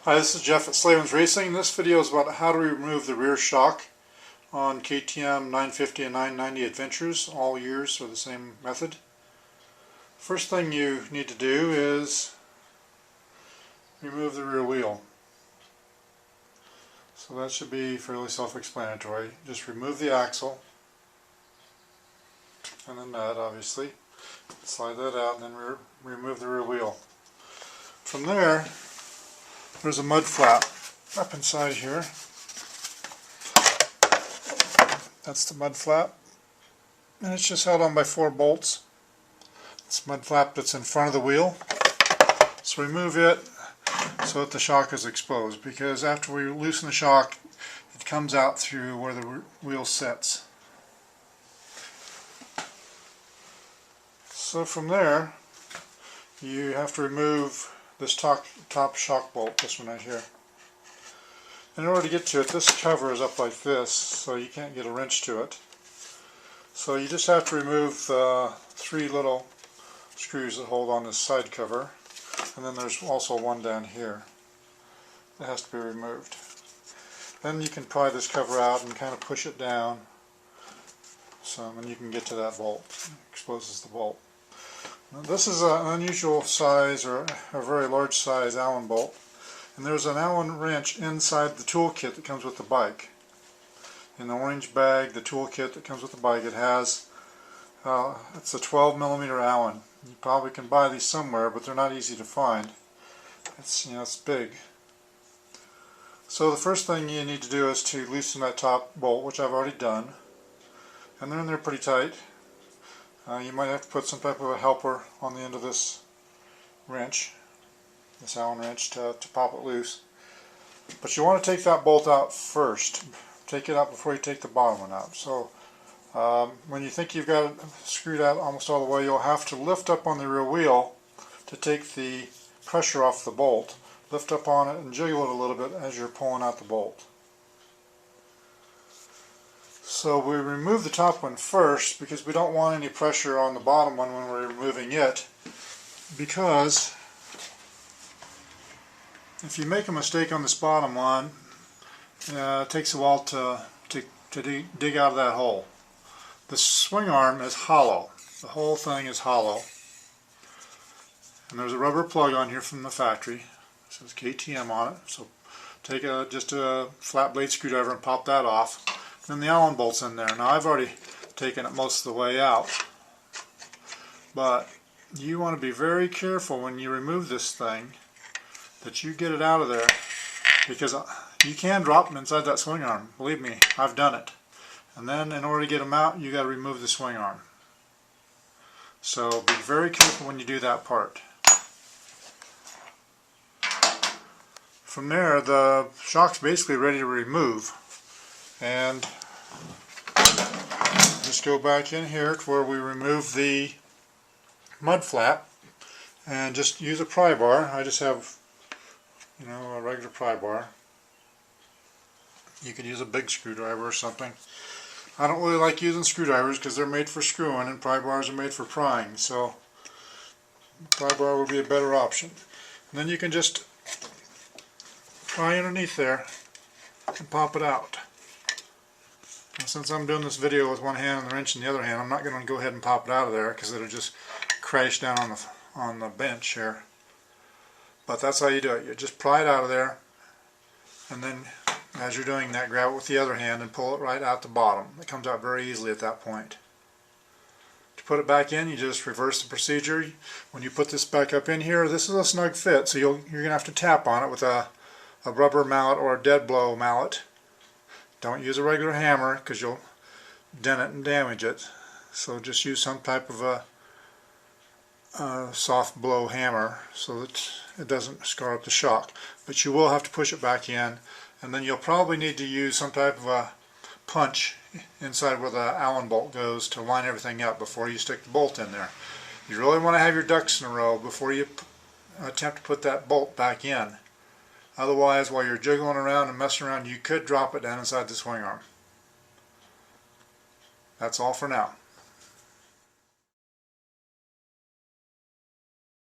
Hi, this is Jeff at Slavens Racing. This video is about how to remove the rear shock on KTM 950 and 990 Adventures. All years are the same method. First thing you need to do is remove the rear wheel. So that should be fairly self-explanatory. Just remove the axle and the nut, obviously. Slide that out and then remove the rear wheel. From there, there's a mud flap up inside here. That's the mud flap, and it's just held on by 4 bolts. This mud flap that's in front of the wheel. So remove it so that the shock is exposed, because after we loosen the shock, it comes out through where the wheel sits. So from there, you have to remove this top shock bolt, this one right here. In order to get to it, this cover is up like this, so you can't get a wrench to it. So you just have to remove the 3 little screws that hold on this side cover, and then there's also one down here that has to be removed. Then you can pry this cover out and kind of push it down some, and you can get to that bolt. It exposes the bolt. This is an unusual size, or a very large size Allen bolt, and there's an Allen wrench inside the toolkit that comes with the bike. In the orange bag, the toolkit that comes with the bike, it has it's a 12mm Allen. You probably can buy these somewhere, but they're not easy to find. It's big. So the first thing you need to do is to loosen that top bolt, which I've already done, and they're in there pretty tight. You might have to put some type of a helper on the end of this wrench, this Allen wrench, to pop it loose. But you want to take that bolt out first. Take it out before you take the bottom one out. So when you think you've got it screwed out almost all the way, you'll have to lift up on the rear wheel to take the pressure off the bolt. Lift up on it and jiggle it a little bit as you're pulling out the bolt. So we remove the top one first because we don't want any pressure on the bottom one when we're removing it, because if you make a mistake on this bottom one, it takes a while to dig out of that hole. The swing arm is hollow. The whole thing is hollow. And there's a rubber plug on here from the factory. It says KTM on it. So take just a flat blade screwdriver and pop that off. Then the Allen bolt's in there. Now I've already taken it most of the way out, but you want to be very careful when you remove this thing that you get it out of there, because you can drop them inside that swing arm. Believe me, I've done it. And then in order to get them out, you got to remove the swing arm. So be very careful when you do that part. From there, the shock's basically ready to remove. And just go back in here to where we remove the mud flap and just use a pry bar. I just have, a regular pry bar. You could use a big screwdriver or something. I don't really like using screwdrivers because they're made for screwing and pry bars are made for prying, so pry bar would be a better option. And then you can just pry underneath there and pop it out. And since I'm doing this video with one hand and the wrench in the other hand, I'm not going to go ahead and pop it out of there because it'll just crash down on the bench here. But that's how you do it. You just pry it out of there, and then as you're doing that, grab it with the other hand and pull it right out the bottom. It comes out very easily at that point. To put it back in, you just reverse the procedure. When you put this back up in here, this is a snug fit, so you're going to have to tap on it with a rubber mallet or a dead blow mallet. Don't use a regular hammer because you'll dent it and damage it. So just use some type of a soft blow hammer so that it doesn't scar up the shock. But you will have to push it back in, and then you'll probably need to use some type of a punch inside where the Allen bolt goes to line everything up before you stick the bolt in there. You really want to have your ducks in a row before you attempt to put that bolt back in. Otherwise, while you're jiggling around and messing around, you could drop it down inside the swing arm. That's all for now.